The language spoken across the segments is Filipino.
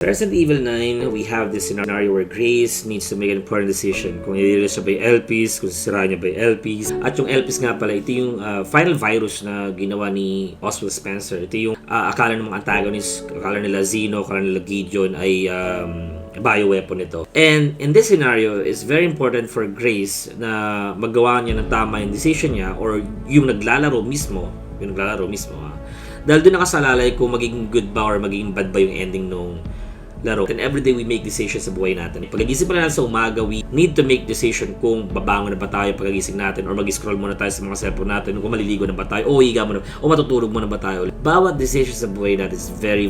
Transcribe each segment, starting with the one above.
Resident Evil 9, we have this scenario where Grace needs to make an important decision. Kung i-release siya ba yung LPs, kung sisirahan niya ba yung LPs. At yung LPs nga pala, ito yung final virus na ginawa ni Oswald Spencer. Ito yung akala ng mga antagonist, akala nila Zeno, akala nila Gideon ay bioweapon ito. And in this scenario, it's very important for Grace na magawa niya ng tama yung decision niya or yung naglalaro mismo. Dahil doon nakasalalay kung magiging good ba or magiging bad ba yung ending nung laro. And everyday we make decisions sa buhay natin. Pag-iisip pa natin sa umaga, we need to make decision kung babangon na ba tayo pag-igising natin or mag-scroll muna tayo sa mga cellphone natin, kung maliligo na ba tayo, o higa muna, o matutulog muna ba tayo. Bawat decision sa buhay natin is very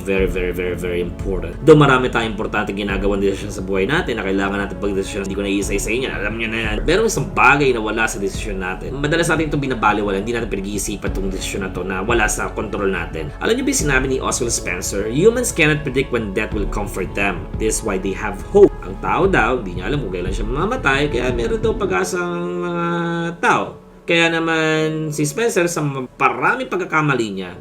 important. Doon marami tayong importante ginagawang decision sa buhay natin na kailangan natin pag-decision. Hindi ko na iisa-isa yun, alam nyo na yan. Pero isang bagay na wala sa decision natin. Madalas natin itong binabaliwala, hindi natin pinag-iisipan itong decision na to na wala sa control natin. Alam nyo ba yung sinabi ni Oswald Spencer? Humans cannot predict when death will come for them. This is why they have hope. Ang tao daw, hindi niya alam kung kailan siya mamamatay, kaya meron daw pag-asa ang mga tao. Kaya naman si Spencer, sa maraming pagkakamali niya,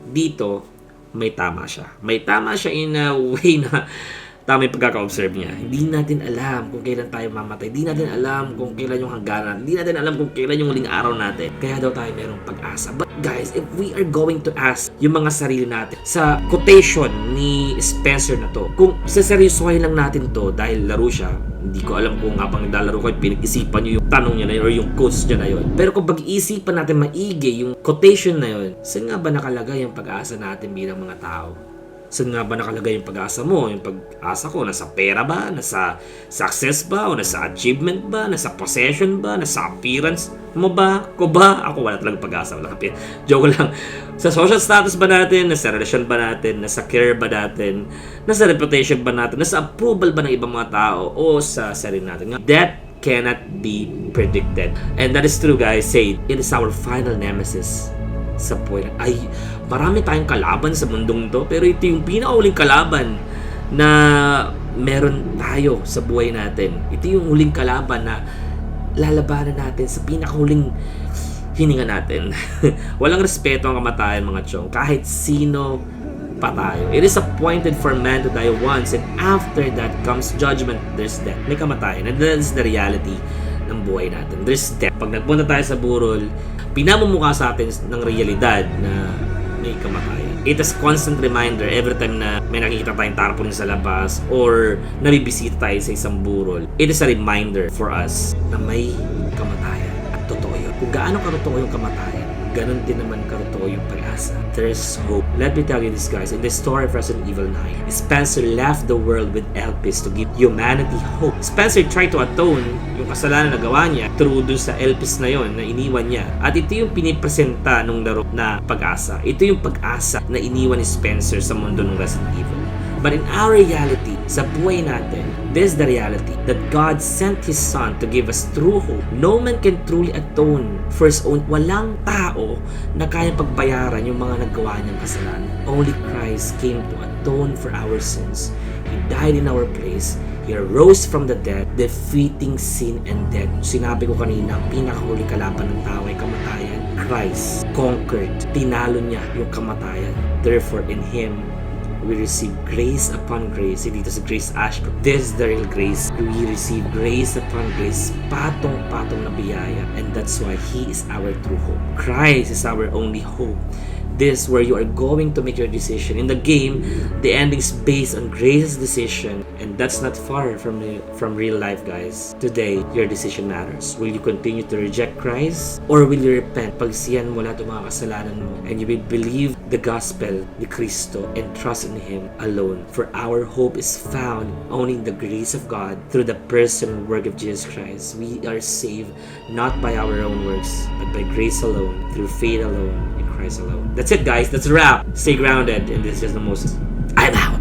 dito may tama siya. May tama siya in a way na tama yung pagkaka-observe niya. Hindi natin alam kung kailan tayo mamatay. Hindi natin alam kung kailan yung hangganan. Hindi natin alam kung kailan yung huling araw natin. Kaya daw tayo merong pag-asa. But guys, if we are going to ask yung mga sarili natin sa quotation ni Spencer na to, kung saseryosohin lang natin to dahil laro siya, hindi ko alam kung habang naglalaro ko, pinag-isipan nyo yung tanong niya na yun or yung quotes niya na yun. Pero kung pag-iisipan natin maigi yung quotation na yun, saan nga ba nakalagay yung pag-asa natin bilang mga tao? Saan nga ba nakalagay yung pag-asa mo? Yung pag-asa ko, nasa pera ba? Nasa success ba? O nasa achievement ba? Nasa possession ba? Nasa appearance mo ba? Ko ba? Ako wala talagang pag-asa. Wala kapit. Joke lang. Sa social status ba natin? Nasa relasyon ba natin? Nasa career ba natin? Nasa reputation ba natin? Nasa approval ba ng ibang mga tao? O sa sarili natin? That cannot be predicted. And that is true, guys. Say, it is our final nemesis sa buhay. Ay, marami tayong kalaban sa mundong to, pero ito yung pinakauling kalaban na meron tayo sa buhay natin. Ito yung huling kalaban na lalabanan natin sa pinakahuling hininga natin. Walang respeto ang kamatayan, mga chong. Kahit sino pa tayo. It is appointed for man to die once, and after that comes judgment. There's death. May kamatayan. And that is the reality ng buhay natin. There's death. Pag nagpunta tayo sa burol, pinamumukha sa atin ng realidad na may kamatayan. It is constant reminder every time na may nakikita tayong tarpaulin sa labas or nabibisita tayo sa isang burol. It is a reminder for us na may kamatayan. At totoo yun. Kung gaano katotoo yung kamatayan, ganun din naman katotoo yung pag-asa. There's hope. Let me tell you this, guys. In the story of Resident Evil 9, Spencer left the world with LPs to give humanity hope. Spencer tried to atone yung kasalanan na gawa niya through dun sa LPs na yon na iniwan niya. At ito yung pinipresenta nung laro na pag-asa. Ito yung pag-asa na iniwan ni Spencer sa mundo ng Resident Evil. But in our reality, sa buhay natin, this is the reality that God sent His Son to give us true hope. No man can truly atone for his own. Walang tao na kaya pagbayaran yung mga nagawa niyang kasalanan. Only Christ came to atone for our sins. He died in our place. He rose from the dead, defeating sin and death. Sinabi ko kanina, ang pinakahuling kalaban ng tao ay kamatayan. Christ conquered. Tinalo niya yung kamatayan. Therefore, in Him, we receive grace upon grace. Dito sa Grace Ashbrook, this is the real grace. We receive grace upon grace, patong-patong na biyaya, and that's why He is our true hope. Christ is our only hope. This is where you are going to make your decision. In the game, the ending is based on Grace's decision, and that's not far from real life, guys. Today, your decision matters. Will you continue to reject Christ, or will you repent? Pagsiyan mo lahat ng mga kasalanan mo, and you will believe the gospel ni Cristo and trust in Him alone. For our hope is found only in the grace of God through the person and work of Jesus Christ. We are saved not by our own works, but by grace alone, through faith alone, in Christ alone. That's it, guys. That's a wrap. Stay grounded, and this is just the most. I'm out.